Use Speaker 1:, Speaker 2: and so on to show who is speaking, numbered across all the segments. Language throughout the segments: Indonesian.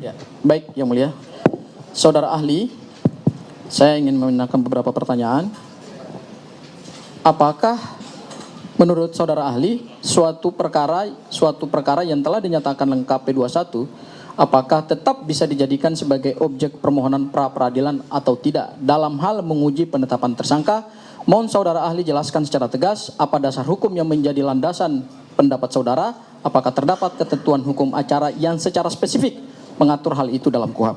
Speaker 1: Ya, baik Yang Mulia. Saudara ahli, saya ingin menanyakan beberapa pertanyaan. Apakah menurut saudara ahli suatu perkara yang telah dinyatakan lengkap P21 apakah tetap bisa dijadikan sebagai objek permohonan pra peradilan atau tidak dalam hal menguji penetapan tersangka? Mohon saudara ahli jelaskan secara tegas apa dasar hukum yang menjadi landasan pendapat saudara, apakah terdapat ketentuan hukum acara yang secara spesifik mengatur hal itu dalam KUHP?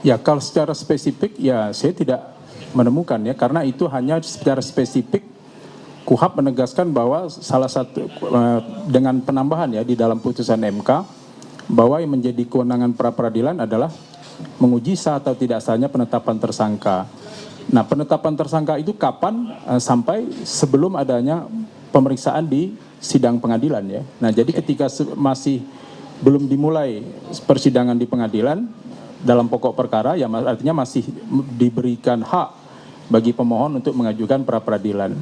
Speaker 2: Ya, kalau secara spesifik ya saya tidak menemukan ya, karena itu hanya secara spesifik KUHP menegaskan bahwa salah satu dengan penambahan ya di dalam putusan MK bahwa yang menjadi kewenangan pra peradilan adalah menguji sah atau tidak sahnya penetapan tersangka. Nah, penetapan tersangka itu kapan? Sampai sebelum adanya pemeriksaan di sidang pengadilan ya. Nah, jadi ketika masih belum dimulai persidangan di pengadilan dalam pokok perkara ya artinya masih diberikan hak bagi pemohon untuk mengajukan pra peradilan.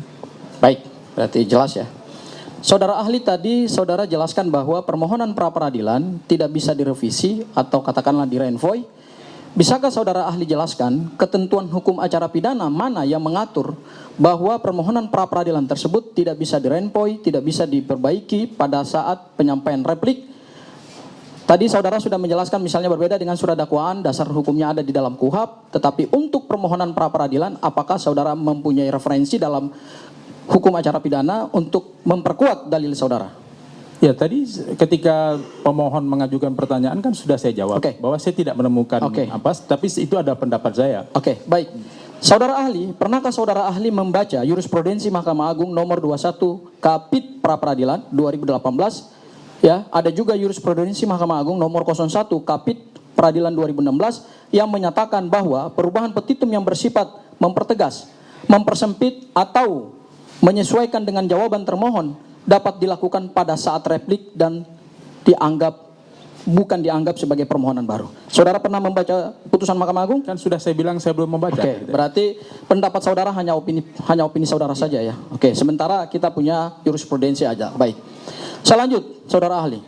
Speaker 1: Baik, berarti jelas ya. Saudara ahli tadi saudara jelaskan bahwa permohonan pra peradilan tidak bisa direvisi atau katakanlah direnvoy. Bisakah saudara ahli jelaskan ketentuan hukum acara pidana mana yang mengatur bahwa permohonan pra peradilan tersebut tidak bisa direnvoy, tidak bisa diperbaiki pada saat penyampaian replik? Tadi saudara sudah menjelaskan misalnya berbeda dengan surat dakwaan, dasar hukumnya ada di dalam KUHP, tetapi untuk permohonan pra peradilan apakah saudara mempunyai referensi dalam hukum acara pidana untuk memperkuat dalil saudara?
Speaker 2: Ya, tadi ketika pemohon mengajukan pertanyaan kan sudah saya jawab bahwa saya tidak menemukan apa, tapi itu ada pendapat saya.
Speaker 1: Oke, baik. Saudara ahli, pernahkah saudara ahli membaca jurisprudensi Mahkamah Agung nomor 21 Kapit Pra Peradilan 2018? Ya, ada juga jurisprudensi Mahkamah Agung nomor 01 Kapit Peradilan 2016 yang menyatakan bahwa perubahan petitum yang bersifat mempertegas, mempersempit atau menyesuaikan dengan jawaban termohon dapat dilakukan pada saat replik dan bukan dianggap sebagai permohonan baru. Saudara pernah membaca putusan Mahkamah Agung?
Speaker 2: Kan sudah saya bilang saya belum membaca.
Speaker 1: Oke, berarti pendapat saudara hanya opini saudara saja ya. Oke, sementara kita punya jurisprudensi aja. Baik. Saya lanjut, saudara ahli.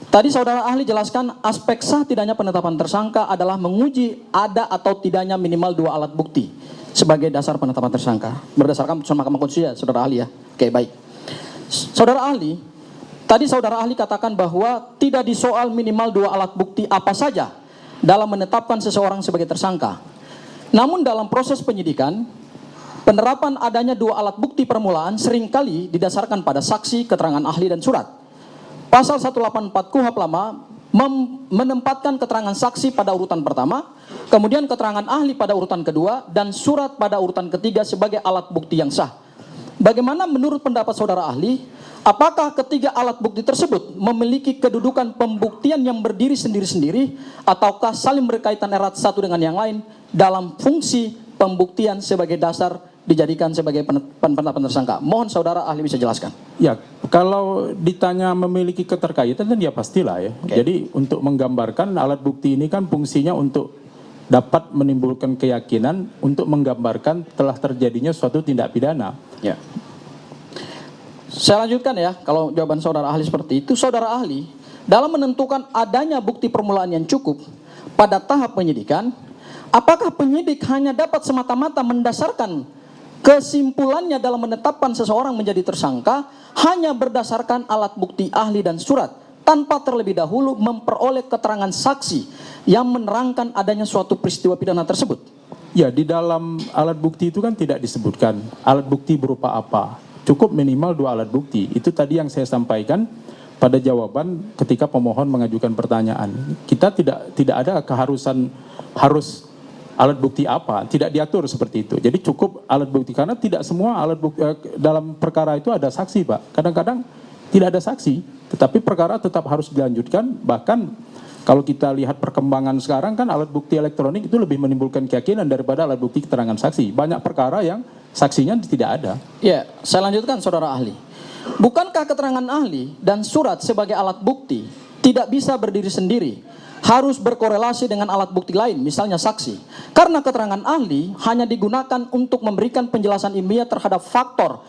Speaker 1: Tadi saudara ahli jelaskan aspek sah tidaknya penetapan tersangka adalah menguji ada atau tidaknya minimal 2 alat bukti sebagai dasar penetapan tersangka berdasarkan putusan Mahkamah Konstitusi ya, saudara ahli ya. Oke, baik. Saudara ahli, tadi saudara ahli katakan bahwa tidak disoal minimal 2 alat bukti apa saja dalam menetapkan seseorang sebagai tersangka. Namun dalam proses penyidikan, penerapan adanya 2 alat bukti permulaan seringkali didasarkan pada saksi, keterangan ahli dan surat. Pasal 184 KUHP lama menempatkan keterangan saksi pada urutan pertama, kemudian keterangan ahli pada urutan kedua, dan surat pada urutan ketiga sebagai alat bukti yang sah. Bagaimana menurut pendapat saudara ahli, apakah ketiga alat bukti tersebut memiliki kedudukan pembuktian yang berdiri sendiri-sendiri ataukah saling berkaitan erat satu dengan yang lain dalam fungsi pembuktian sebagai dasar dijadikan sebagai penetapan tersangka? Mohon saudara ahli bisa jelaskan.
Speaker 2: Ya, kalau ditanya memiliki keterkaitan dan ya pastilah ya. Jadi untuk menggambarkan alat bukti ini kan fungsinya untuk dapat menimbulkan keyakinan untuk menggambarkan telah terjadinya suatu tindak pidana.
Speaker 1: Ya. Saya lanjutkan ya, kalau jawaban saudara ahli seperti itu, saudara ahli dalam menentukan adanya bukti permulaan yang cukup pada tahap penyidikan, apakah penyidik hanya dapat semata-mata mendasarkan kesimpulannya dalam menetapkan seseorang menjadi tersangka hanya berdasarkan alat bukti ahli dan surat tanpa terlebih dahulu memperoleh keterangan saksi yang menerangkan adanya suatu peristiwa pidana tersebut?
Speaker 2: Ya, di dalam alat bukti itu kan tidak disebutkan alat bukti berupa apa. Cukup minimal 2 alat bukti. Itu tadi yang saya sampaikan pada jawaban ketika pemohon mengajukan pertanyaan. Kita tidak ada keharusan harus alat bukti apa, tidak diatur seperti itu. Jadi cukup alat bukti karena tidak semua alat bukti dalam perkara itu ada saksi, Pak. Kadang-kadang tidak ada saksi, tetapi perkara tetap harus dilanjutkan. Bahkan kalau kita lihat perkembangan sekarang kan alat bukti elektronik itu lebih menimbulkan keyakinan daripada alat bukti keterangan saksi. Banyak perkara yang saksinya tidak ada.
Speaker 1: Ya, saya lanjutkan saudara ahli. Bukankah keterangan ahli dan surat sebagai alat bukti tidak bisa berdiri sendiri? Harus berkorelasi dengan alat bukti lain, misalnya saksi. Karena keterangan ahli hanya digunakan untuk memberikan penjelasan ilmiah terhadap faktor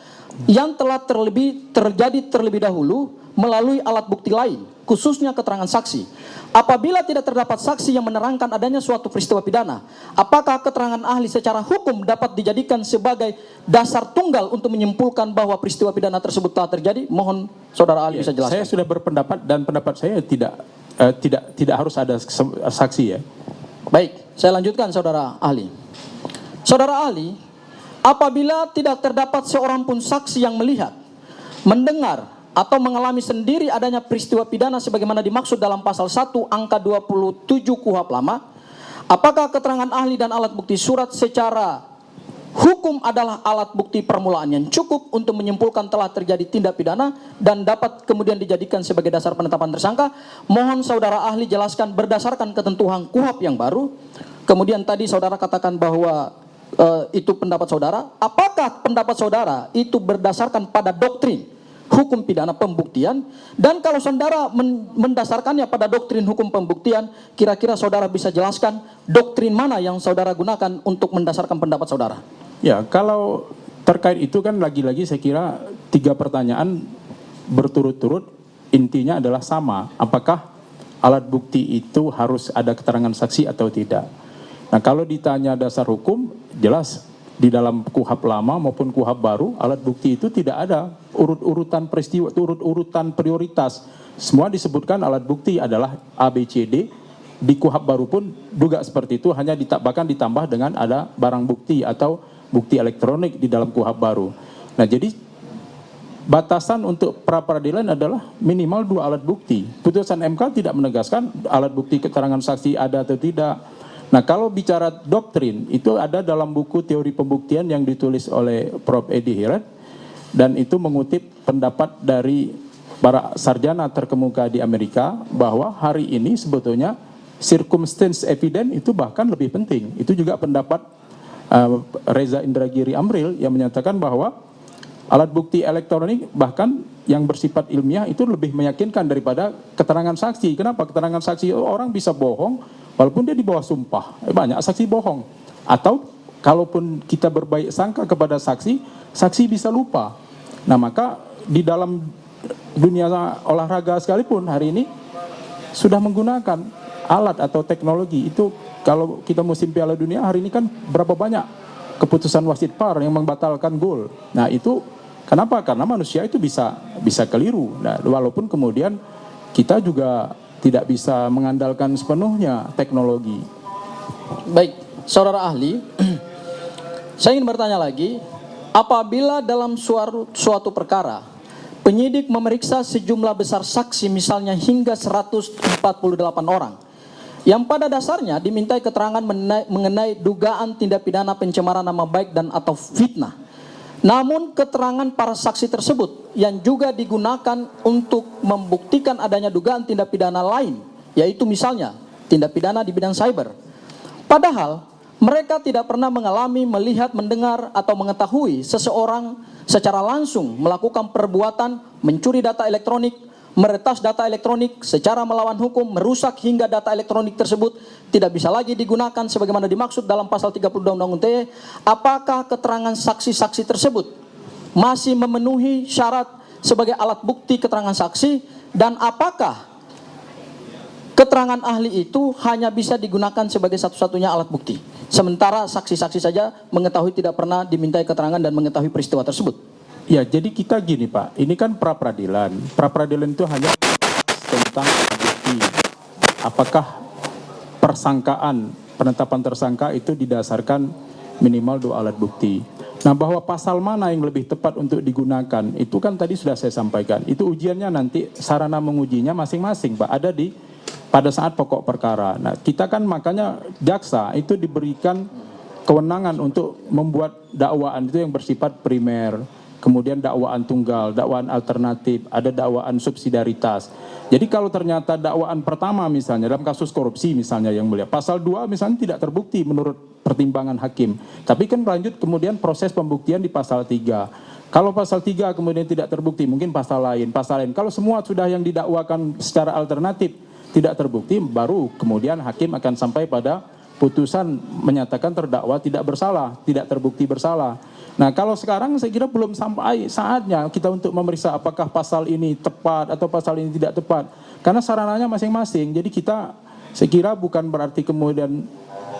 Speaker 1: yang telah terjadi terlebih dahulu melalui alat bukti lain, khususnya keterangan saksi. Apabila tidak terdapat saksi yang menerangkan adanya suatu peristiwa pidana, apakah keterangan ahli secara hukum dapat dijadikan sebagai dasar tunggal untuk menyimpulkan bahwa peristiwa pidana tersebut telah terjadi? Mohon saudara ahli bisa jelaskan.
Speaker 2: Saya sudah berpendapat dan pendapat saya tidak harus ada saksi ya.
Speaker 1: Baik, saya lanjutkan saudara ahli. Saudara ahli, apabila tidak terdapat seorang pun saksi yang melihat, mendengar, atau mengalami sendiri adanya peristiwa pidana sebagaimana dimaksud dalam pasal 1 angka 27 KUHP lama, apakah keterangan ahli dan alat bukti surat secara hukum adalah alat bukti permulaan yang cukup untuk menyimpulkan telah terjadi tindak pidana dan dapat kemudian dijadikan sebagai dasar penetapan tersangka? Mohon saudara ahli jelaskan berdasarkan ketentuan KUHP yang baru. Kemudian tadi saudara katakan bahwa itu pendapat saudara. Apakah pendapat saudara itu berdasarkan pada doktrin hukum pidana pembuktian? Dan kalau saudara mendasarkannya pada doktrin hukum pembuktian, kira-kira saudara bisa jelaskan doktrin mana yang saudara gunakan untuk mendasarkan pendapat saudara?
Speaker 2: Ya, kalau terkait itu kan lagi-lagi saya kira 3 pertanyaan berturut-turut intinya adalah sama. Apakah alat bukti itu harus ada keterangan saksi atau tidak? Nah, kalau ditanya dasar hukum, jelas di dalam KUHP lama maupun KUHP baru, alat bukti itu tidak ada urut-urutan peristiwa, urut-urutan prioritas. Semua disebutkan alat bukti adalah A, B, C, D. Di KUHP baru pun juga seperti itu, hanya bahkan ditambah dengan ada barang bukti atau bukti elektronik di dalam KUHP baru. Nah, jadi batasan untuk pra-peradilan adalah minimal 2 alat bukti. Putusan MK tidak menegaskan alat bukti keterangan saksi ada atau tidak. Nah, kalau bicara doktrin, itu ada dalam buku teori pembuktian yang ditulis oleh Prof. Edi Hiret, dan itu mengutip pendapat dari para sarjana terkemuka di Amerika, bahwa hari ini sebetulnya circumstance evidence itu bahkan lebih penting. Itu juga pendapat Reza Indragiri Amril yang menyatakan bahwa alat bukti elektronik bahkan yang bersifat ilmiah itu lebih meyakinkan daripada keterangan saksi. Kenapa? Keterangan saksi orang bisa bohong walaupun dia di bawah sumpah. Banyak saksi bohong. Atau kalaupun kita berbaik sangka kepada saksi, saksi bisa lupa. Nah, maka di dalam dunia olahraga sekalipun hari ini sudah menggunakan alat atau teknologi. Itu kalau kita musim Piala Dunia hari ini kan berapa banyak keputusan wasit VAR yang membatalkan gol. Nah, itu kenapa? Karena manusia itu bisa keliru. Nah, walaupun kemudian kita juga tidak bisa mengandalkan sepenuhnya teknologi.
Speaker 1: Baik, saudara ahli, saya ingin bertanya lagi, apabila dalam suatu perkara penyidik memeriksa sejumlah besar saksi, misalnya hingga 148 orang, yang pada dasarnya dimintai keterangan mengenai dugaan tindak pidana pencemaran nama baik dan atau fitnah. Namun keterangan para saksi tersebut yang juga digunakan untuk membuktikan adanya dugaan tindak pidana lain, yaitu misalnya tindak pidana di bidang cyber. Padahal mereka tidak pernah mengalami, melihat, mendengar, atau mengetahui seseorang secara langsung melakukan perbuatan mencuri data elektronik, meretas data elektronik secara melawan hukum, merusak hingga data elektronik tersebut tidak bisa lagi digunakan sebagaimana dimaksud dalam pasal 32 Undang-Undang ITE. Apakah keterangan saksi-saksi tersebut masih memenuhi syarat sebagai alat bukti keterangan saksi, dan apakah keterangan ahli itu hanya bisa digunakan sebagai satu-satunya alat bukti, sementara saksi-saksi saja mengetahui tidak pernah dimintai keterangan dan mengetahui peristiwa tersebut?
Speaker 2: Ya, jadi kita gini Pak, ini kan pra-peradilan. Pra-peradilan itu hanya tentang bukti. Apakah persangkaan, penetapan tersangka itu didasarkan minimal 2 alat bukti. Nah, bahwa pasal mana yang lebih tepat untuk digunakan, itu kan tadi sudah saya sampaikan. Itu ujiannya nanti, sarana mengujinya masing-masing Pak, ada pada saat pokok perkara. Nah, kita kan makanya jaksa itu diberikan kewenangan untuk membuat dakwaan itu yang bersifat primer, kemudian dakwaan tunggal, dakwaan alternatif, ada dakwaan subsidiaritas. Jadi kalau ternyata dakwaan pertama misalnya dalam kasus korupsi misalnya yang mulia, pasal 2 misalnya tidak terbukti menurut pertimbangan hakim, tapi kan lanjut kemudian proses pembuktian di pasal 3. Kalau pasal 3 kemudian tidak terbukti, mungkin pasal lain. Kalau semua sudah yang didakwakan secara alternatif tidak terbukti, baru kemudian hakim akan sampai pada putusan menyatakan terdakwa tidak bersalah, tidak terbukti bersalah. Nah, kalau sekarang saya kira belum sampai saatnya kita untuk memeriksa apakah pasal ini tepat atau pasal ini tidak tepat. Karena sarananya masing-masing. Jadi saya kira bukan berarti kemudian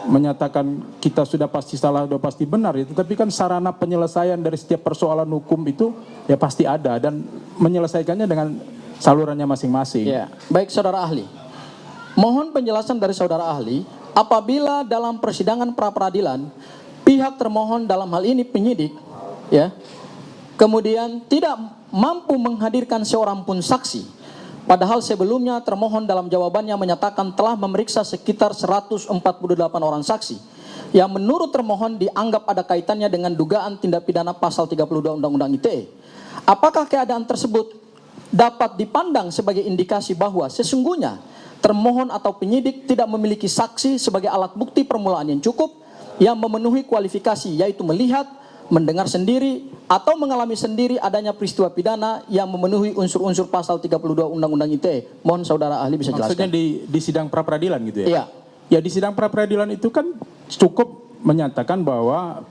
Speaker 2: menyatakan kita sudah pasti salah, sudah pasti benar. Ya. Tetapi kan sarana penyelesaian dari setiap persoalan hukum itu ya pasti ada. Dan menyelesaikannya dengan salurannya masing-masing.
Speaker 1: Ya. Baik, saudara ahli. Mohon penjelasan dari saudara ahli, apabila dalam persidangan pra-peradilan pihak termohon dalam hal ini penyidik, ya, kemudian tidak mampu menghadirkan seorang pun saksi, padahal sebelumnya termohon dalam jawabannya menyatakan telah memeriksa sekitar 148 orang saksi, yang menurut termohon dianggap ada kaitannya dengan dugaan tindak pidana pasal 32 Undang-Undang ITE. Apakah keadaan tersebut dapat dipandang sebagai indikasi bahwa sesungguhnya termohon atau penyidik tidak memiliki saksi sebagai alat bukti permulaan yang cukup yang memenuhi kualifikasi, yaitu melihat, mendengar sendiri, atau mengalami sendiri adanya peristiwa pidana yang memenuhi unsur-unsur pasal 32 Undang-Undang ITE? Mohon saudara ahli bisa jelaskan.
Speaker 2: Maksudnya di sidang pra-peradilan gitu ya?
Speaker 1: Iya.
Speaker 2: Ya, di sidang pra-peradilan itu kan cukup menyatakan bahwa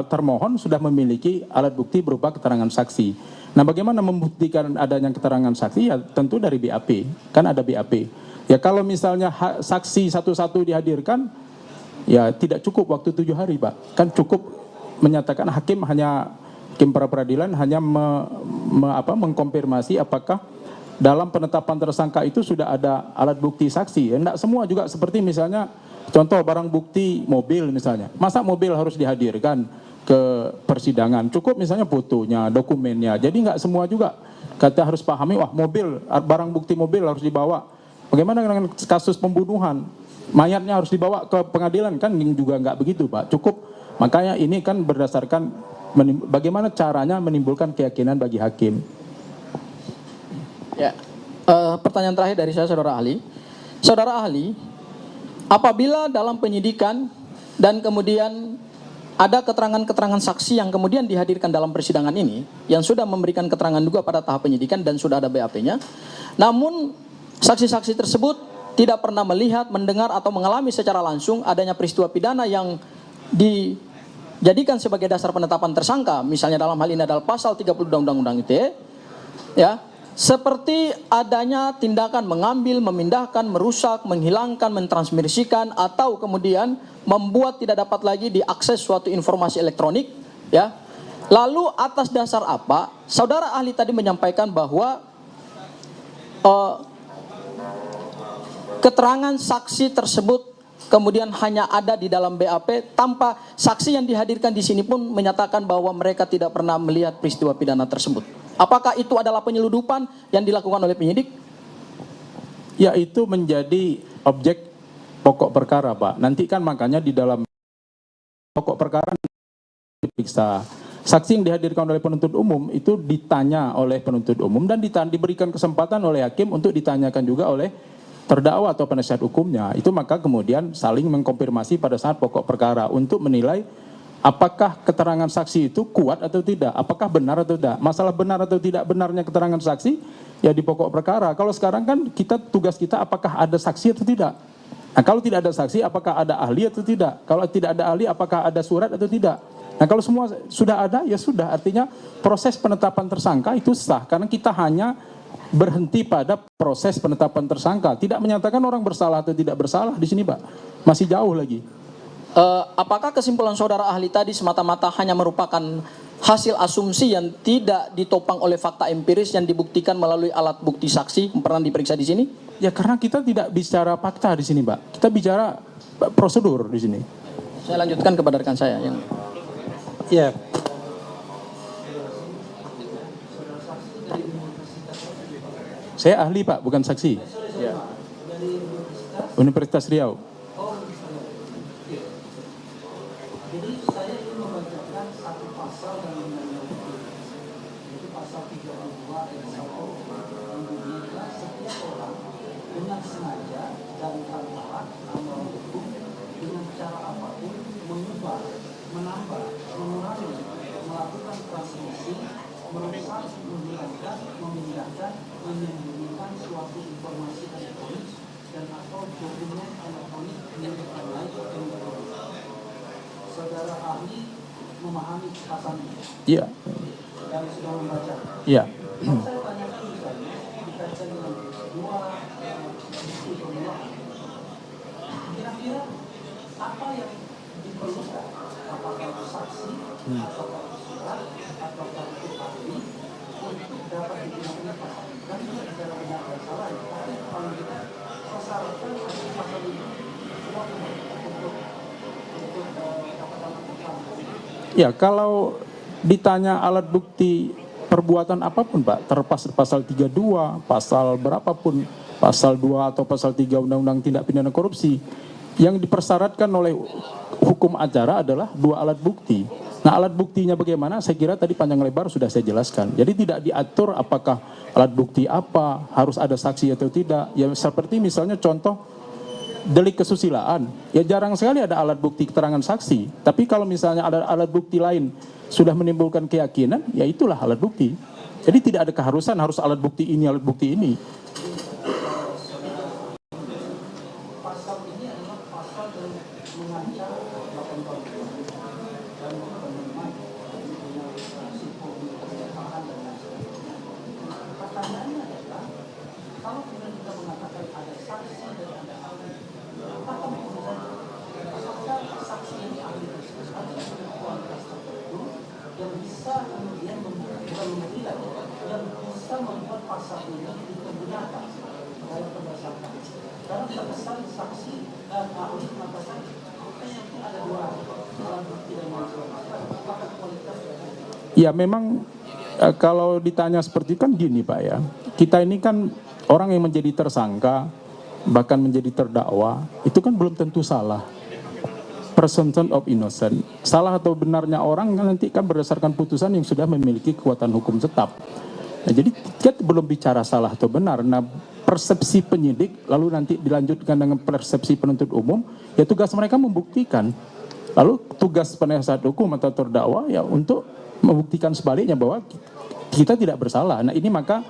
Speaker 2: termohon sudah memiliki alat bukti berupa keterangan saksi. Nah, bagaimana membuktikan adanya keterangan saksi? Ya tentu dari BAP, kan ada BAP. Ya kalau misalnya saksi satu-satu dihadirkan, ya tidak cukup waktu 7 hari, Pak. Kan cukup menyatakan hakim pra-peradilan hanya mengkonfirmasi apakah dalam penetapan tersangka itu sudah ada alat bukti saksi. Ya, tidak semua juga seperti misalnya contoh barang bukti mobil misalnya. Masa mobil harus dihadirkan ke persidangan? Cukup misalnya fotonya, dokumennya. Jadi nggak semua juga. Kita harus pahami, wah mobil, barang bukti mobil harus dibawa. Bagaimana dengan kasus pembunuhan? Mayatnya harus dibawa ke pengadilan, kan juga nggak begitu, Pak. Cukup, makanya ini kan berdasarkan bagaimana caranya menimbulkan keyakinan bagi hakim.
Speaker 1: Ya, pertanyaan terakhir dari saya, saudara ahli. Saudara ahli, apabila dalam penyidikan dan kemudian ada keterangan-keterangan saksi yang kemudian dihadirkan dalam persidangan ini, yang sudah memberikan keterangan juga pada tahap penyidikan dan sudah ada BAP-nya, namun saksi-saksi tersebut tidak pernah melihat, mendengar, atau mengalami secara langsung adanya peristiwa pidana yang dijadikan sebagai dasar penetapan tersangka, misalnya dalam hal ini adalah pasal 32 Undang-Undang ITE, ya, seperti adanya tindakan mengambil, memindahkan, merusak, menghilangkan, mentransmisikan, atau kemudian membuat tidak dapat lagi diakses suatu informasi elektronik, ya. Lalu atas dasar apa saudara ahli tadi menyampaikan bahwa keterangan saksi tersebut kemudian hanya ada di dalam BAP tanpa saksi yang dihadirkan di sini pun menyatakan bahwa mereka tidak pernah melihat peristiwa pidana tersebut? Apakah itu adalah penyeludupan yang dilakukan oleh penyidik?
Speaker 2: Ya, itu menjadi objek pokok perkara, Pak. Nanti kan makanya di dalam pokok perkara diperiksa. Saksi yang dihadirkan oleh penuntut umum itu ditanya oleh penuntut umum dan diberikan kesempatan oleh hakim untuk ditanyakan juga oleh terdakwa atau penasihat hukumnya. Itu maka kemudian saling mengkonfirmasi pada saat pokok perkara untuk menilai apakah keterangan saksi itu kuat atau tidak, apakah benar atau tidak. Masalah benar atau tidak benarnya keterangan saksi ya di pokok perkara. Kalau sekarang kan tugas kita apakah ada saksi atau tidak. Nah, kalau tidak ada saksi apakah ada ahli atau tidak. Kalau tidak ada ahli apakah ada surat atau tidak. Nah, kalau semua sudah ada ya sudah, artinya proses penetapan tersangka itu sah karena kita hanya berhenti pada proses penetapan tersangka, tidak menyatakan orang bersalah atau tidak bersalah di sini, Pak. Masih jauh lagi.
Speaker 1: Apakah kesimpulan saudara ahli tadi semata-mata hanya merupakan hasil asumsi yang tidak ditopang oleh fakta empiris yang dibuktikan melalui alat bukti saksi yang pernah diperiksa di sini?
Speaker 2: Ya karena kita tidak bicara fakta di sini, Pak. Kita bicara prosedur di sini.
Speaker 1: Saya lanjutkan kepada rekan saya yang.
Speaker 3: Ya.
Speaker 2: Saya ahli, Pak, bukan saksi.
Speaker 1: Ya.
Speaker 2: Universitas Riau.
Speaker 4: Jadi saya ingin membacakan satu pasal dalam Undang-Undang ITE, yaitu pasal 32 ayat 1 yang bunyinya setiap orang dengan sengaja dan tanpa tanpa hukum dengan cara apapun mengubah, menambah, mengurangi, melakukan transmisi, merusak, menghilangkan, memindahkan, menyembunyikan suatu informasi elektronik dan atau dokumen elektronik memahami pasal ini
Speaker 2: Iya,
Speaker 4: dan sudah membaca.
Speaker 2: iya.
Speaker 4: Yang saya tanyakan misalnya dikaitkan dengan dua bukti permulaan. Kira-kira apa yang diperlukan? Apakah itu saksi, apakah itu surat, apakah itu ahli untuk dapat digunakan pasal ini? Kan tidak bicara benar dan salah ya, tapi paling tidak persyaratan ada pasal ini kuat untuk dapat pertama.
Speaker 2: Ya, kalau ditanya alat bukti perbuatan apapun, Pak, terlepas pasal 32, pasal berapapun, pasal 2 atau pasal 3 Undang-Undang Tindak Pidana Korupsi, yang dipersyaratkan oleh hukum acara adalah dua alat bukti. Nah, alat buktinya bagaimana? Saya kira tadi panjang lebar sudah saya jelaskan. Jadi tidak diatur apakah alat bukti apa, harus ada saksi atau tidak. Ya seperti misalnya contoh delik kesusilaan. Ya jarang sekali ada alat bukti keterangan saksi. Tapi kalau misalnya ada alat bukti lain sudah menimbulkan keyakinan, ya itulah alat bukti. Jadi tidak ada keharusan harus alat bukti ini, alat bukti ini.
Speaker 4: Pasal ini adalah pasal yang mengancam 8 tahun dan penerima risiko tahan dan lain sebagainya. Pertanyaannya adalah kalau kemudian kita mengatakan ada saksi dan ada ahli, apakah kemudian apakah saksi yang ahli tersebut ada kualitas tertentu yang bisa kemudian bukan menilai yang bisa membuat pasal ini digunakan dalam berdasarkan karena terkesan saksi dan ahli mengatakan yang ada dua alat bukti dan lain sebagainya. Apakah kualitas
Speaker 2: Ya memang kalau ditanya seperti itu kan gini Pak ya. Kita ini kan orang yang menjadi tersangka bahkan menjadi terdakwa itu kan belum tentu salah. Presumption of innocent. Salah atau benarnya orang kan nanti kan berdasarkan putusan yang sudah memiliki kekuatan hukum tetap. Nah, jadi kita belum bicara salah atau benar. Nah, persepsi penyidik lalu nanti dilanjutkan dengan persepsi penuntut umum, ya tugas mereka membuktikan. Lalu tugas penasihat hukum atau terdakwa ya untuk membuktikan sebaliknya bahwa kita tidak bersalah. Nah, ini maka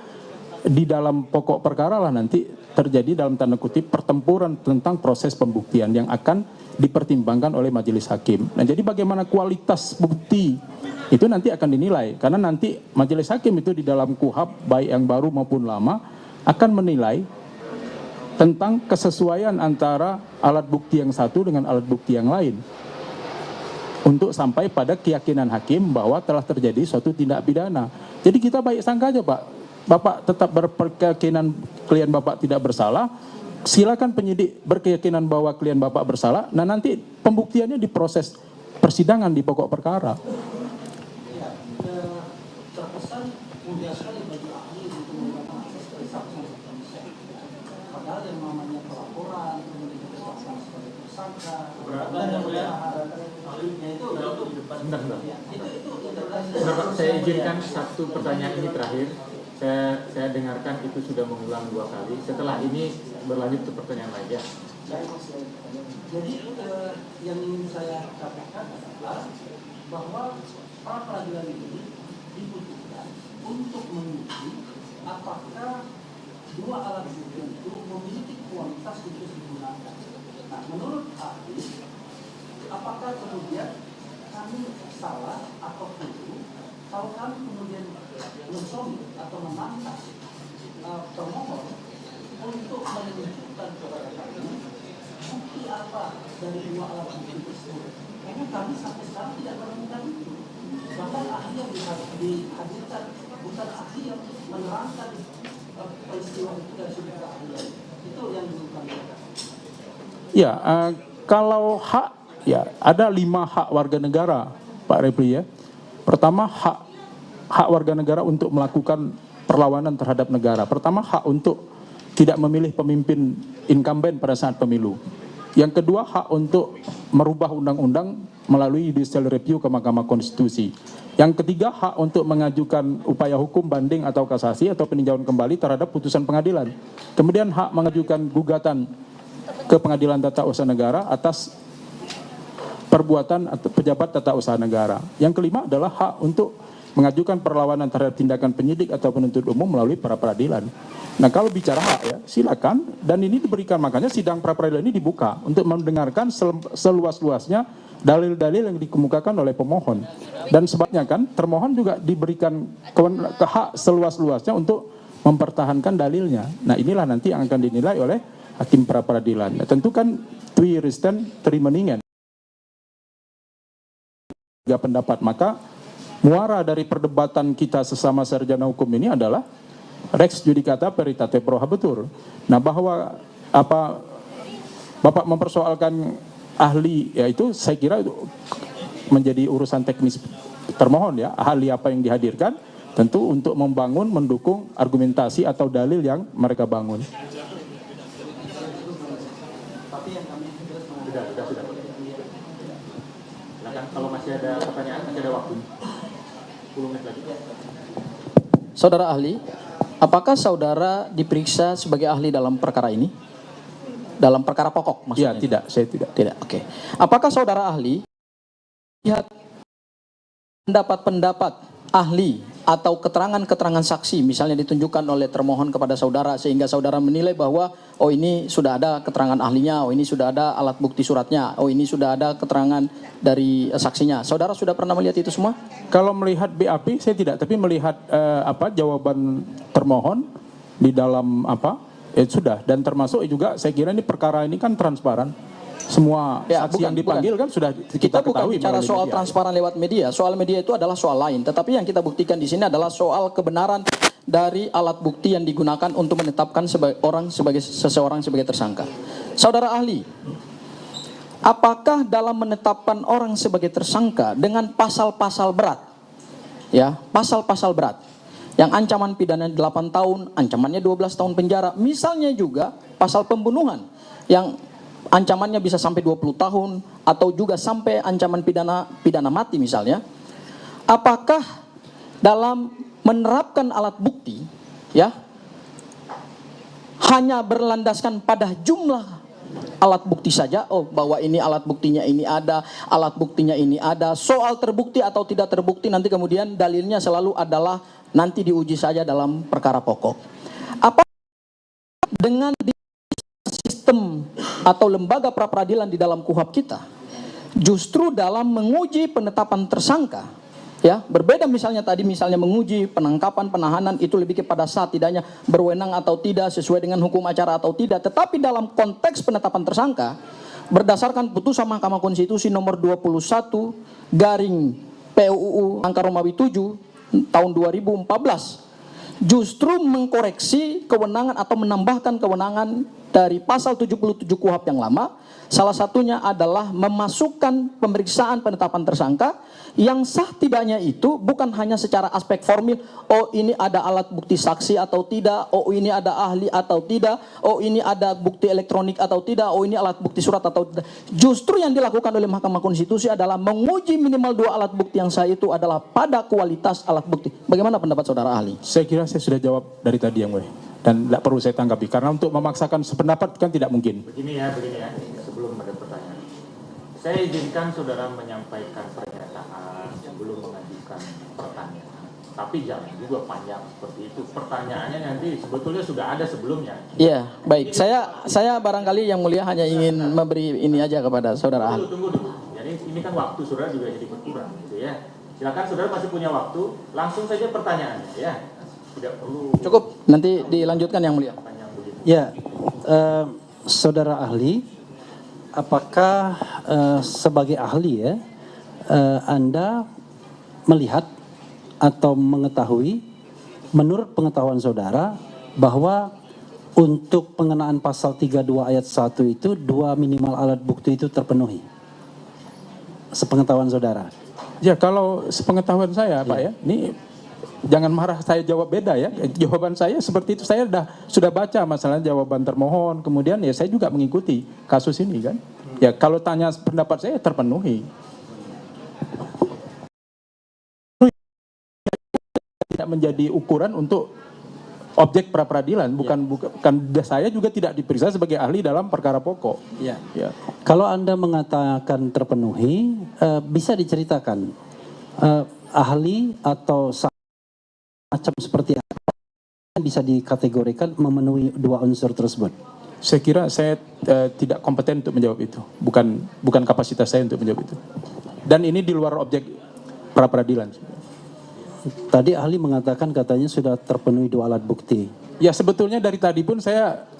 Speaker 2: di dalam pokok perkara lah nanti terjadi dalam tanda kutip pertempuran tentang proses pembuktian yang akan dipertimbangkan oleh majelis hakim. Nah, jadi bagaimana kualitas bukti itu nanti akan dinilai karena nanti majelis hakim itu di dalam KUHP baik yang baru maupun lama akan menilai tentang kesesuaian antara alat bukti yang satu dengan alat bukti yang lain untuk sampai pada keyakinan hakim bahwa telah terjadi suatu tindak pidana. Jadi kita baik sangka aja Pak, Bapak tetap berkeyakinan klien Bapak tidak bersalah, silakan penyidik berkeyakinan bahwa klien Bapak bersalah, nah nanti pembuktiannya di proses persidangan di pokok perkara.
Speaker 4: terkesan mudah sekali bagi ahli untuk menggunakan akses dari saksi. Padahal yang namanya pelaporan, kemudian ditetapkan sebagai tersangka, dan yang ahlinya itu
Speaker 3: Bapak, saya izinkan satu pertanyaan ini terakhir. Saya dengarkan itu sudah mengulang 2 kali. Setelah ini berlanjut ke pertanyaan lain ya.
Speaker 4: Jadi yang ingin saya katakan adalah bahwa pra peradilan ini dibutuhkan untuk menguji apakah dua alat bukti itu memiliki kualitas untuk digunakan. Nah, menurut ahli, apakah kemudian kami salah atau keliru kalau kami kemudian mensuami atau menantang termohon untuk menunjukkan kepada kami bukti apa dari dua alat bukti tersebut. Karena kami sampai sekarang tidak menemukan itu. Bahkan ahli yang dihadirkan bukan ahli yang menerangkan peristiwa itu dari sudut keahlian. Itu yang dibutuhkan.
Speaker 2: Ya, kalau hak, ya ada 5 hak warga negara, Pak Repli ya. Pertama, hak warga negara untuk melakukan perlawanan terhadap negara. Pertama, hak untuk tidak memilih pemimpin incumbent pada saat pemilu. Yang kedua, hak untuk merubah undang-undang melalui judicial review ke Mahkamah Konstitusi. Yang ketiga, hak untuk mengajukan upaya hukum banding atau kasasi atau peninjauan kembali terhadap putusan pengadilan. Kemudian hak mengajukan gugatan ke Pengadilan Tata Usaha Negara atas perbuatan atau pejabat tata usaha negara. Yang kelima adalah hak untuk mengajukan perlawanan terhadap tindakan penyidik atau penuntut umum melalui pra peradilan. Nah, kalau bicara hak ya, silakan, dan ini diberikan, makanya sidang pra peradilan ini dibuka untuk mendengarkan seluas-luasnya dalil-dalil yang dikemukakan oleh pemohon. Dan sebabnya kan termohon juga diberikan hak seluas-luasnya untuk mempertahankan dalilnya. Nah, inilah nanti yang akan dinilai oleh hakim pra peradilan. Nah, tentu kan tui risten trimeningen tiga pendapat, maka muara dari perdebatan kita sesama sarjana hukum ini adalah Rex judicata veritate pro habetur. Nah, bahwa Bapak mempersoalkan ahli, yaitu saya kira itu menjadi urusan teknis termohon ya, ahli apa yang dihadirkan tentu untuk membangun, mendukung argumentasi atau dalil yang mereka bangun.
Speaker 3: Sudah. Silakan, kalau masih ada pertanyaan, masih ada waktu. 10 menit lagi.
Speaker 1: Saudara ahli, apakah saudara diperiksa sebagai ahli dalam perkara ini? Dalam perkara pokok maksudnya?
Speaker 2: Ya, tidak, saya tidak.
Speaker 1: Tidak, oke. Apakah saudara ahli lihat pendapat-pendapat ahli atau keterangan-keterangan saksi misalnya ditunjukkan oleh termohon kepada saudara sehingga saudara menilai bahwa oh ini sudah ada keterangan ahlinya, oh ini sudah ada alat bukti suratnya, oh ini sudah ada keterangan dari saksinya. Saudara sudah pernah melihat itu semua?
Speaker 2: Kalau melihat BAP saya tidak, tapi melihat jawaban termohon di dalam sudah, dan termasuk juga saya kira ini perkara ini kan transparan. Semua
Speaker 1: Ya,
Speaker 2: saksi yang dipanggil kan sudah
Speaker 1: kita bukan
Speaker 2: ketahui
Speaker 1: bicara
Speaker 2: melalui
Speaker 1: soal
Speaker 2: media.
Speaker 1: transparan lewat media. Soal media itu adalah soal lain. Tetapi yang kita buktikan di sini adalah soal kebenaran dari alat bukti yang digunakan untuk menetapkan seseorang sebagai tersangka. Saudara ahli, apakah dalam menetapkan orang sebagai tersangka dengan pasal-pasal berat, ya, pasal-pasal berat, yang ancaman pidana 8 tahun, ancamannya 12 tahun penjara, misalnya juga pasal pembunuhan yang ancamannya bisa sampai 20 tahun atau juga sampai ancaman pidana mati misalnya. Apakah dalam menerapkan alat bukti ya hanya berlandaskan pada jumlah alat bukti saja, oh bahwa ini alat buktinya ini ada, alat buktinya ini ada, soal terbukti atau tidak terbukti nanti kemudian dalilnya selalu adalah nanti diuji saja dalam perkara pokok. Apa dengan sistem atau lembaga pra peradilan di dalam KUHP kita justru dalam menguji penetapan tersangka ya berbeda misalnya menguji penangkapan penahanan itu lebih kepada sah tidaknya berwenang atau tidak sesuai dengan hukum acara atau tidak, tetapi dalam konteks penetapan tersangka berdasarkan putusan Mahkamah Konstitusi nomor 21 garing PUU angka Romawi 7 tahun 2014 justru mengkoreksi kewenangan atau menambahkan kewenangan dari pasal 77 KUHP yang lama. Salah satunya adalah memasukkan pemeriksaan penetapan tersangka yang sah tidaknya itu bukan hanya secara aspek formil, oh ini ada alat bukti saksi atau tidak, oh ini ada ahli atau tidak, oh ini ada bukti elektronik atau tidak, oh ini alat bukti surat atau tidak. Justru yang dilakukan oleh Mahkamah Konstitusi adalah menguji minimal 2 alat bukti yang sah itu adalah pada kualitas alat bukti. Bagaimana pendapat saudara ahli?
Speaker 2: Saya kira saya sudah jawab dari tadi yang boleh. Dan tidak perlu saya tanggapi, karena untuk memaksakan sependapat kan tidak mungkin.
Speaker 3: Begini ya, sebelum ada pertanyaan. Saya izinkan saudara menyampaikan pernyataan sebelum mengajukan pertanyaan. Tapi jangan juga panjang seperti itu. Pertanyaannya nanti sebetulnya sudah ada sebelumnya.
Speaker 1: Iya, baik. Saya barangkali yang mulia hanya ingin memberi ini aja kepada saudara ahli.
Speaker 3: Tunggu dulu. Jadi ini kan waktu saudara juga jadi berkurang gitu ya. Silakan saudara masih punya waktu, langsung saja pertanyaannya ya. Tidak perlu
Speaker 1: Cukup, nanti dilanjutkan yang mulia.
Speaker 3: panjang begitu.
Speaker 4: Ya, saudara ahli, apakah sebagai ahli ya, Anda melihat atau mengetahui, menurut pengetahuan saudara, bahwa untuk pengenaan pasal 32 ayat 1 itu 2 minimal alat bukti itu terpenuhi? Sepengetahuan saudara.
Speaker 2: Ya, kalau sepengetahuan saya Pak ya, ini jangan marah saya jawab beda ya. Jawaban saya seperti itu, saya sudah baca masalah jawaban termohon, kemudian ya saya juga mengikuti kasus ini kan. Ya kalau tanya pendapat saya terpenuhi. Tidak menjadi ukuran untuk objek pra peradilan, bukan saya juga tidak diperiksa sebagai ahli dalam perkara pokok.
Speaker 4: Ya.
Speaker 2: Ya.
Speaker 4: Kalau Anda mengatakan terpenuhi, bisa diceritakan ahli atau macam seperti apa yang bisa dikategorikan memenuhi dua unsur tersebut?
Speaker 2: Saya kira saya tidak kompeten untuk menjawab itu. Bukan kapasitas saya untuk menjawab itu. Dan ini di luar objek pra peradilan.
Speaker 4: Tadi ahli mengatakan katanya sudah terpenuhi dua alat bukti.
Speaker 2: Ya sebetulnya dari tadi pun saya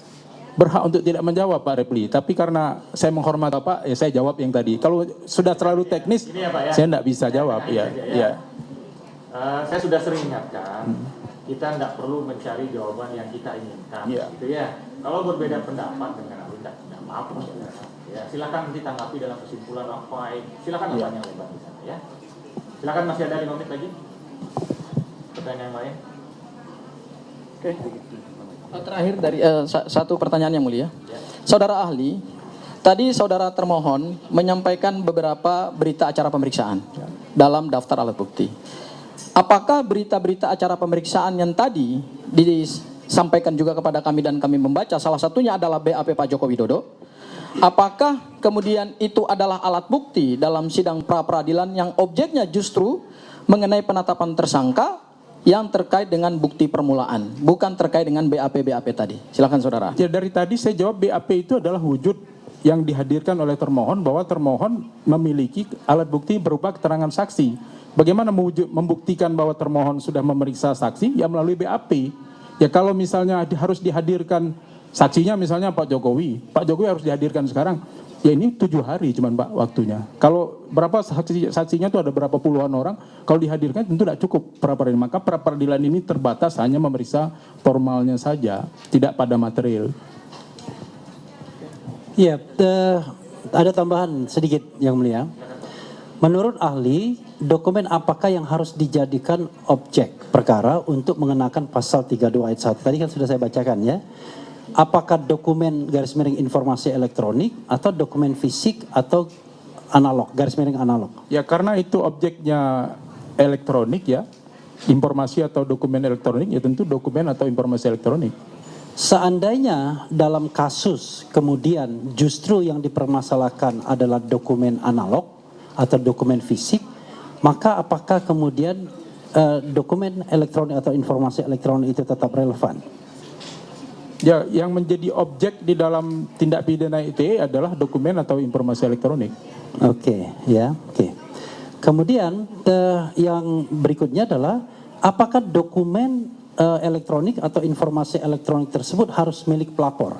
Speaker 2: berhak untuk tidak menjawab Pak Repli. Tapi karena saya menghormati Pak, ya saya jawab yang tadi. Kalau sudah terlalu teknis,
Speaker 3: Ini ya, Pak, ya.
Speaker 2: saya tidak bisa jawab. Ya, ya.
Speaker 3: Saya sudah sering ingatkan, kita tidak perlu mencari jawaban yang kita inginkan,
Speaker 2: Iya.
Speaker 3: gitu ya. Kalau berbeda pendapat dengan ahli, tidak apa-apa. Ya, silakan nanti tanggapi dalam kesimpulan apa. Silakan
Speaker 2: Iya.
Speaker 3: yang lebar di sana ya. Silakan, masih ada 5 menit lagi. Pertanyaan yang lain.
Speaker 1: Oke. Terakhir dari satu pertanyaan yang mulia. Saudara ahli, tadi saudara termohon menyampaikan beberapa berita acara pemeriksaan dalam daftar alat bukti. Apakah berita-berita acara pemeriksaan yang tadi disampaikan juga kepada kami dan kami membaca, salah satunya adalah BAP Pak Joko Widodo, apakah kemudian itu adalah alat bukti dalam sidang pra-peradilan yang objeknya justru mengenai penetapan tersangka yang terkait dengan bukti permulaan, bukan terkait dengan BAP tadi? Silakan saudara.
Speaker 2: Ya, dari tadi saya jawab BAP itu adalah wujud yang dihadirkan oleh termohon bahwa termohon memiliki alat bukti berupa keterangan saksi. Bagaimana membuktikan bahwa termohon sudah memeriksa saksi? Ya melalui BAP. Ya kalau misalnya harus dihadirkan saksinya misalnya Pak Jokowi harus dihadirkan sekarang. Ya ini 7 hari cuman Pak waktunya. Kalau berapa saksinya itu ada berapa puluhan orang, kalau dihadirkan tentu tidak cukup pra-peradilan. Maka pra-peradilan ini terbatas hanya memeriksa formalnya saja, tidak pada material.
Speaker 4: Iya, ada tambahan sedikit yang mulia. Menurut ahli, dokumen apakah yang harus dijadikan objek perkara untuk mengenakan pasal 32 ayat 1? Tadi kan sudah saya bacakan ya. Apakah dokumen garis miring informasi elektronik atau dokumen fisik atau analog, garis miring analog?
Speaker 2: Ya karena itu objeknya elektronik ya, informasi atau dokumen elektronik ya tentu dokumen atau informasi elektronik.
Speaker 4: Seandainya dalam kasus kemudian justru yang dipermasalahkan adalah dokumen analog atau dokumen fisik, maka apakah kemudian dokumen elektronik atau informasi elektronik itu tetap relevan?
Speaker 2: Ya, yang menjadi objek di dalam tindak pidana ITE adalah dokumen atau informasi elektronik.
Speaker 4: Oke. Kemudian yang berikutnya adalah apakah dokumen elektronik atau informasi elektronik tersebut harus milik pelapor,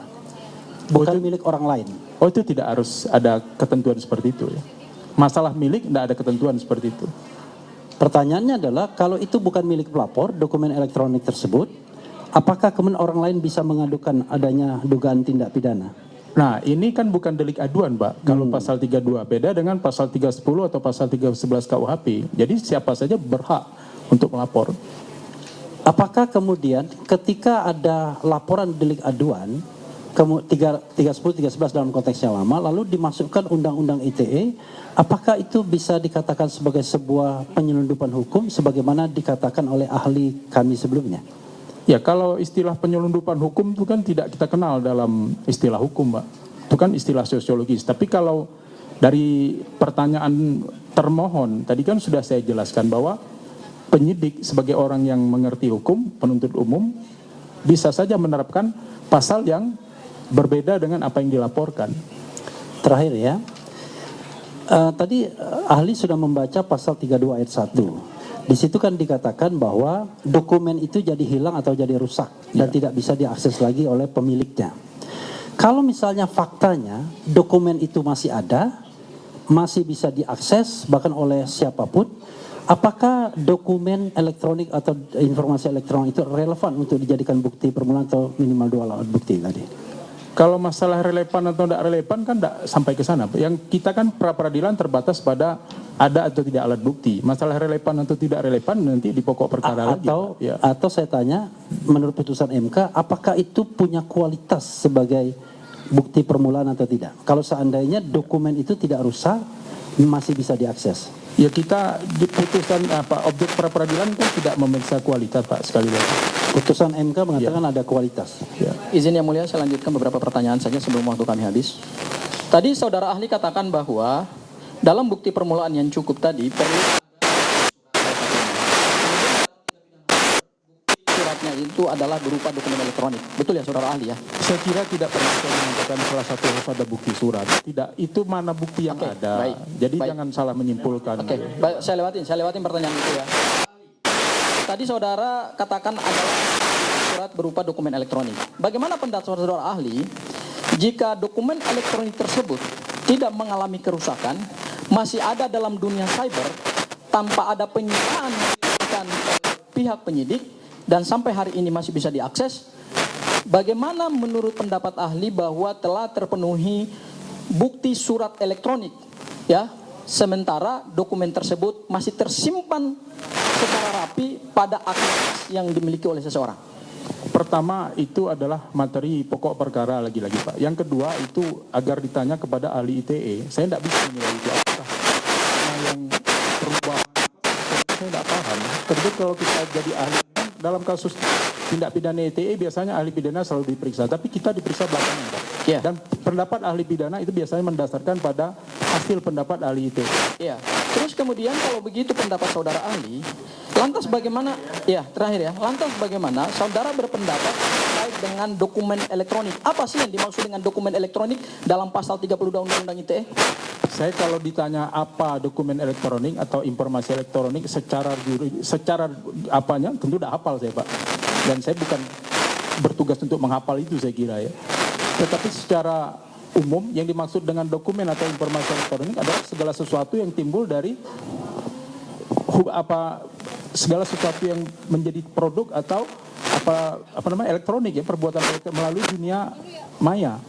Speaker 4: bukan milik orang lain?
Speaker 2: Oh itu tidak harus ada ketentuan seperti itu ya. Masalah milik tidak ada ketentuan seperti itu.
Speaker 4: Pertanyaannya adalah kalau itu bukan milik pelapor, dokumen elektronik tersebut, apakah kemudian orang lain bisa mengadukan adanya dugaan tindak pidana?
Speaker 2: Nah ini kan bukan delik aduan Pak. Kalau pasal 32 beda dengan pasal 310 atau pasal 311 KUHP. Jadi siapa saja berhak untuk melapor.
Speaker 4: Apakah kemudian ketika ada laporan delik aduan 310, 311 dalam konteks yang lama lalu dimasukkan undang-undang ITE, apakah itu bisa dikatakan sebagai sebuah penyelundupan hukum sebagaimana dikatakan oleh ahli kami sebelumnya?
Speaker 2: Ya kalau istilah penyelundupan hukum itu kan tidak kita kenal dalam istilah hukum Pak. Itu kan istilah sosiologis. Tapi kalau dari pertanyaan termohon, tadi kan sudah saya jelaskan bahwa penyidik sebagai orang yang mengerti hukum, penuntut umum, bisa saja menerapkan pasal yang berbeda dengan apa yang dilaporkan.
Speaker 4: Terakhir ya, tadi ahli sudah membaca pasal 32 ayat 1. Di situ kan dikatakan bahwa dokumen itu jadi hilang atau jadi rusak dan tidak bisa diakses lagi oleh pemiliknya. Kalau misalnya faktanya dokumen itu masih ada, masih bisa diakses bahkan oleh siapapun, apakah dokumen elektronik atau informasi elektronik itu relevan untuk dijadikan bukti permulaan atau minimal 2 alat bukti tadi?
Speaker 2: Kalau masalah relevan atau tidak relevan kan tidak sampai ke sana. Yang kita kan pra-peradilan terbatas pada ada atau tidak alat bukti. Masalah relevan atau tidak relevan nanti di pokok perkara lagi.
Speaker 4: Atau saya tanya, menurut putusan MK, apakah itu punya kualitas sebagai bukti permulaan atau tidak? Kalau seandainya dokumen itu tidak rusak, masih bisa diakses.
Speaker 2: Ya kita di putusan objek pra-peradilan kan tidak memeriksa kualitas Pak sekali lagi.
Speaker 4: Putusan MK mengatakan ada kualitas.
Speaker 2: Ya.
Speaker 1: Izin yang mulia, saya lanjutkan beberapa pertanyaan saja sebelum waktu kami habis. Tadi saudara ahli katakan bahwa dalam bukti permulaan yang cukup tadi perlu itu adalah berupa dokumen elektronik. Betul ya saudara ahli ya?
Speaker 2: Saya kira tidak pernah saya mengatakan salah satu harus ada bukti surat. Tidak, itu mana bukti yang
Speaker 1: Oke,
Speaker 2: ada.
Speaker 1: baik.
Speaker 2: Jadi
Speaker 1: Baik.
Speaker 2: jangan salah menyimpulkan.
Speaker 1: Oke, baik, saya lewatin pertanyaan itu ya. Tadi saudara katakan adalah surat berupa dokumen elektronik. Bagaimana pendapat saudara ahli jika dokumen elektronik tersebut tidak mengalami kerusakan, masih ada dalam dunia cyber tanpa ada penyitaan yang dilakukan oleh pihak penyidik dan sampai hari ini masih bisa diakses? Bagaimana menurut pendapat ahli bahwa telah terpenuhi bukti surat elektronik ya, sementara dokumen tersebut masih tersimpan secara rapi pada akses yang dimiliki oleh seseorang?
Speaker 2: Pertama itu adalah materi pokok perkara lagi-lagi Pak. Yang kedua itu agar ditanya kepada ahli ITE. Saya tidak bisa menilai itu apakah yang perubahan. Saya tidak paham. Tentu kalau kita jadi ahli dalam kasus tindak pidana ITE biasanya ahli pidana selalu diperiksa, tapi kita diperiksa belakangan Pak.
Speaker 1: Ya.
Speaker 2: Dan pendapat ahli pidana itu biasanya mendasarkan pada hasil pendapat ahli ITE.
Speaker 1: Ya. Terus kemudian kalau begitu pendapat saudara ahli, lantas bagaimana? Ya, terakhir ya. Lantas bagaimana saudara berpendapat terkait dengan dokumen elektronik? Apa sih yang dimaksud dengan dokumen elektronik dalam pasal 32 Undang-Undang ITE?
Speaker 2: Saya kalau ditanya apa dokumen elektronik atau informasi elektronik secara apanya tentu tidak hafal saya Pak. Dan saya bukan bertugas untuk menghafal itu saya kira ya. Tetapi secara umum yang dimaksud dengan dokumen atau informasi elektronik adalah segala sesuatu yang timbul dari segala sesuatu yang menjadi produk atau elektronik ya, perbuatan elektronik melalui dunia maya.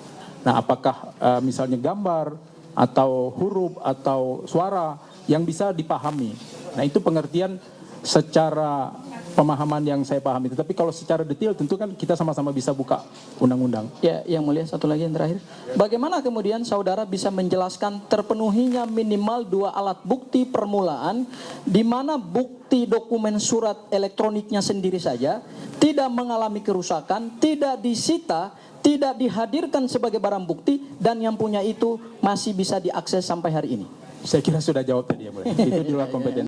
Speaker 2: Nah, apakah misalnya gambar atau huruf atau suara yang bisa dipahami. Nah, itu pengertian secara pemahaman yang saya pahami. Tetapi kalau secara detail tentu kan kita sama-sama bisa buka undang-undang.
Speaker 1: Ya, yang mulia satu lagi yang terakhir. Bagaimana kemudian saudara bisa menjelaskan terpenuhinya minimal 2 alat bukti permulaan di mana bukti dokumen surat elektroniknya sendiri saja tidak mengalami kerusakan, tidak disita, tidak dihadirkan sebagai barang bukti dan yang punya itu masih bisa diakses sampai hari ini?
Speaker 2: Saya kira sudah jawab tadi ya, Itu di luar kompetensi.